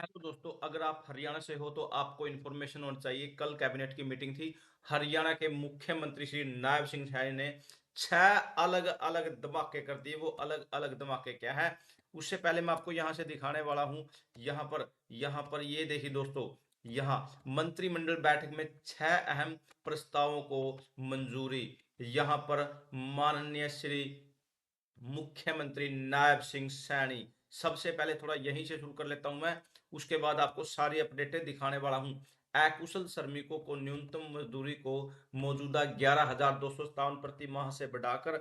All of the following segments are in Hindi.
हेलो दोस्तों, अगर आप हरियाणा से हो तो आपको इन्फॉर्मेशन होनी चाहिए। कल कैबिनेट की मीटिंग थी। हरियाणा के मुख्यमंत्री श्री नायब सिंह सैनी ने 6 अलग अलग धमाके कर दिए। वो अलग अलग धमाके क्या है, उससे पहले मैं आपको यहां से दिखाने वाला हूं। यहाँ पर ये देखिए दोस्तों, यहाँ मंत्रिमंडल बैठक में 6 अहम प्रस्तावों को मंजूरी। यहाँ पर माननीय श्री मुख्यमंत्री नायब सिंह सैनी, सबसे पहले थोड़ा यहीं से शुरू कर लेता हूं मैं, उसके बाद आपको सारी अपडेटें दिखाने वाला हूं। अकुशल श्रमिकों को न्यूनतम मजदूरी को मौजूदा 11,257 प्रति माह से बढ़ाकर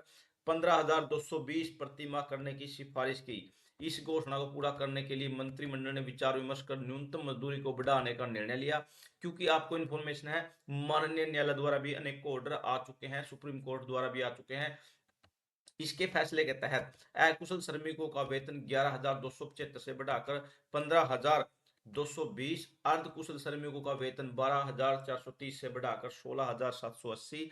15,220 प्रति माह करने की सिफारिश की। इस घोषणा को पूरा करने के लिए मंत्रिमंडल ने विचार विमर्श कर न्यूनतम मजदूरी को बढ़ाने का निर्णय लिया। क्योंकि आपको इन्फॉर्मेशन है, माननीय न्यायालय द्वारा भी अनेक ऑर्डर आ चुके हैं, सुप्रीम कोर्ट द्वारा भी आ चुके हैं। इसके फैसले के तहत अकुशल श्रमिकों का वेतन 11,275 से बढ़ाकर 15,220, अर्ध कुशल श्रमिकों का वेतन 12,430 से बढ़ाकर 16,780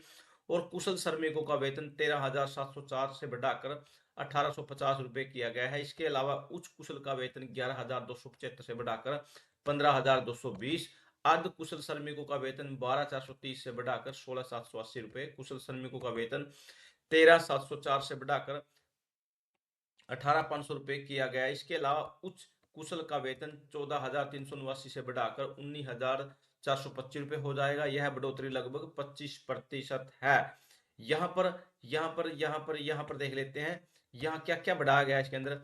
और कुशल श्रमिकों का वेतन 13,704 से बढ़ाकर 1,850 रुपए किया गया है। इसके अलावा उच्च कुशल का वेतन 11,275 से बढ़ाकर 15,220, अर्ध कुशल श्रमिकों का वेतन 12,430 से बढ़ाकर 16,780 रुपए, कुशल श्रमिकों का वेतन 13,704 से बढ़ाकर 18,500 रुपए किया गया। इसके अलावा उच्च कुशल का वेतन 14,389 से बढ़ाकर 19,425 रुपए हो जाएगा। यह बढ़ोतरी लगभग 25% है। यहाँ पर यहाँ पर देख लेते हैं, यहाँ क्या क्या बढ़ाया गया है इसके अंदर।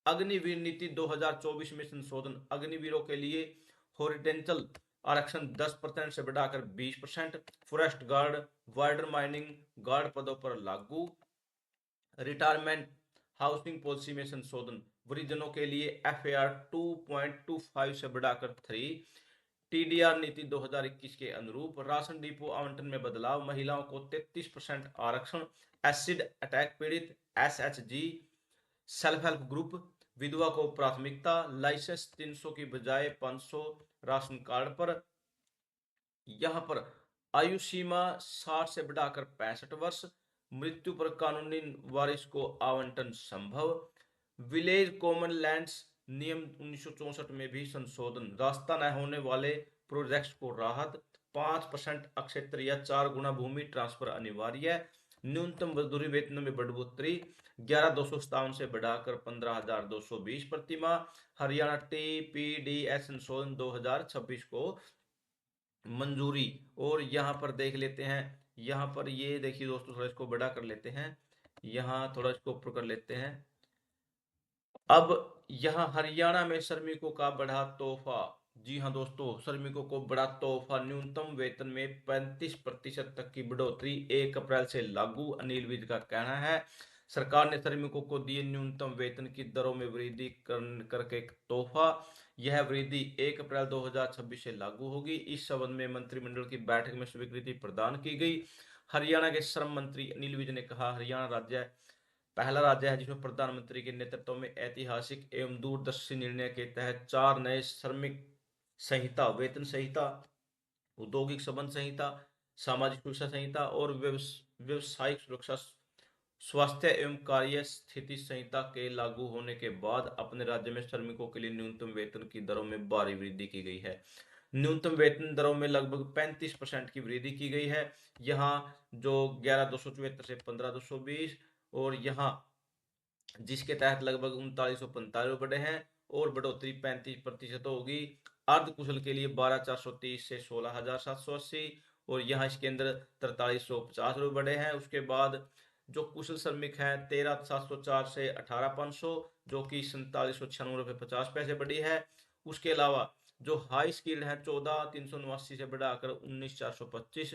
अग्निवीर नीति 2024 में संशोधन, अग्निवीरों के लिए हॉरिजेंटल आरक्षण 10% से बढ़ाकर 20%, forest guard, water mining guard पदों पर लागू। रिटायरमेंट हाउसिंग पॉलिसी में संशोधन, वृद्धजनों के लिए एफएआर 2.25 से बढ़ाकर 3। टीडीआर नीति 2021 के अनुरूप राशन डिपो आवंटन में बदलाव, महिलाओं को 33% आरक्षण, एसिड अटैक पीड़ित एसएचजी सेल्फ हेल्प ग्रुप विधवा को प्राथमिकता, लाइसेंस 300 की बजाय 500 राशन कार्ड पर। यहाँ पर आयु सीमा 60 से बढ़ाकर 65 वर्ष, मृत्यु पर कानूनी वारिस को आवंटन संभव। विलेज कॉमन लैंड्स नियम 1964 में भी संशोधन, रास्ता न होने वाले प्रोजेक्ट्स को राहत, 5% अक्षेत्र या 4 गुना भूमि ट्रांसफर अनिवार्य। न्यूनतम मजदूरी वेतन में बढ़ोतरी 11,257 से बढ़ाकर 15,220 प्रति माह। हरियाणा टीपीडीएस संशोधन 2026 को मंजूरी। और यहाँ पर देख लेते हैं, यहाँ पर ये देखिए दोस्तों, थोड़ा इसको बड़ा कर लेते हैं, यहाँ थोड़ा इसको ऊपर कर लेते हैं। अब यहाँ हरियाणा में श्रमिकों का बड़ा तोहफा। जी हाँ दोस्तों, श्रमिकों को बड़ा तोहफा, न्यूनतम वेतन में 35% तक की बढ़ोतरी 1 अप्रैल से लागू, अनिल विज का कहना है। सरकार ने श्रमिकों को दिए न्यूनतम वेतन की दरों में वृद्धि करके एक तोहफा। यह वृद्धि 1 अप्रैल 2026 से लागू होगी। इस संबंध में मंत्रिमंडल की बैठक में स्वीकृति प्रदान की गई। हरियाणा के श्रम मंत्री अनिल विज ने कहा, हरियाणा राज्य पहला राज्य है जिसमें प्रधानमंत्री के नेतृत्व में ऐतिहासिक एवं दूरदर्शी निर्णय के तहत 4 नए श्रमिक संहिता, वेतन संहिता, औद्योगिक संबंध संहिता, सामाजिक सुरक्षा संहिता और व्यवसायिक सुरक्षा स्वास्थ्य एवं कार्य स्थिति संहिता के लागू होने के बाद अपने राज्य में श्रमिकों के लिए न्यूनतम वेतन की दरों में भारी वृद्धि की गई है। न्यूनतम वेतन दरों में लगभग 35% की वृद्धि की गई है। यहाँ जो 11,274 से 15,220, और यहाँ जिसके तहत लगभग 3945 बढ़े हैं, और बढ़ोतरी 35% होगी। अर्ध कुशल के लिए 12,430 से 16,780, और यहाँ इसके अंदर 4350 रुपये बढ़े हैं। उसके बाद जो कुशल श्रमिक हैं 13,704 से 18,500, जो कि 4796 रुपये 50 पैसे बढ़ी है। उसके अलावा जो हाई स्किल्ड है 14,389 से बढ़ाकर 19,425,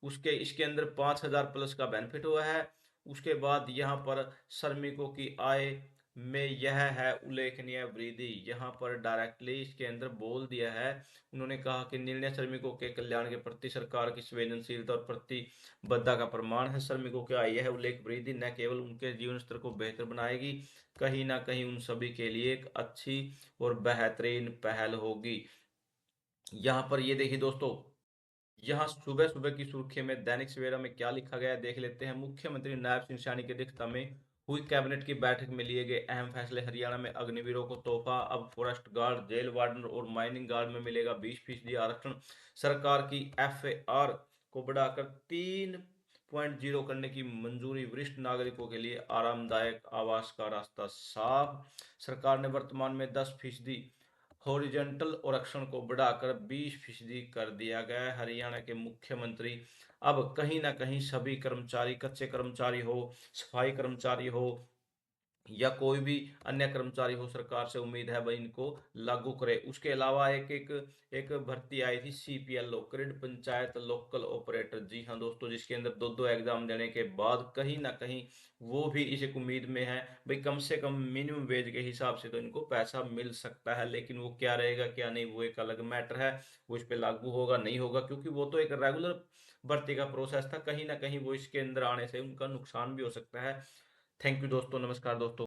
उसके इसके अंदर 5,000 प्लस का बेनिफिट हुआ है। उसके बाद यहाँ पर श्रमिकों की आय में यह है उल्लेखनीय वृद्धि। यहाँ पर डायरेक्टली इसके अंदर बोल दिया है, उन्होंने कहा कि निर्णय श्रमिकों के कल्याण के प्रति सरकार की संवेदनशीलता और प्रतिबद्धता का प्रमाण है। श्रमिकों की आय यह उल्लेख वृद्धि न केवल उनके जीवन स्तर को बेहतर बनाएगी, कहीं ना कहीं उन सभी के लिए एक अच्छी और बेहतरीन पहल होगी। यहाँ पर ये देखिए दोस्तों, यहाँ सुबह सुबह की सुर्खी में दैनिक सवेरा में क्या लिखा गया है देख लेते हैं। मुख्यमंत्री नायब सिंह सैनी की अध्यक्षता में हुई कैबिनेट की बैठक में लिए गए अहम फैसले। हरियाणा में अग्निवीरों को तोहफा, अब फॉरेस्ट गार्ड, जेल वार्डन और माइनिंग गार्ड में मिलेगा 20% आरक्षण। सरकार की एफएआर को बढ़ाकर 3.0 करने की मंजूरी। वरिष्ठ नागरिकों के लिए आरामदायक आवास का रास्ता साफ। सरकार ने वर्तमान में 10% हॉरिजॉन्टल आरक्षण को बढ़ाकर 20% कर दिया गया है। हरियाणा के मुख्यमंत्री अब कहीं ना कहीं सभी कर्मचारी, कच्चे कर्मचारी हो, सफाई कर्मचारी हो या कोई भी अन्य कर्मचारी हो, सरकार से उम्मीद है भाई इनको लागू करे। उसके अलावा एक एक एक भर्ती आई थी सीपीएलओ, क्रिड पंचायत लोकल ऑपरेटर। जी हाँ दोस्तों, जिसके अंदर दो दो एग्जाम देने के बाद कहीं ना कहीं वो भी इस एक उम्मीद में है भाई कम से कम मिनिमम वेज के हिसाब से तो इनको पैसा मिल सकता है। लेकिन वो क्या रहेगा क्या नहीं वो एक अलग मैटर है, वो इस पे लागू होगा नहीं होगा, क्योंकि वो तो एक रेगुलर भर्ती का प्रोसेस था। कहीं ना कहीं वो इसके अंदर आने से उनका नुकसान भी हो सकता है। थैंक यू दोस्तों, नमस्कार दोस्तों।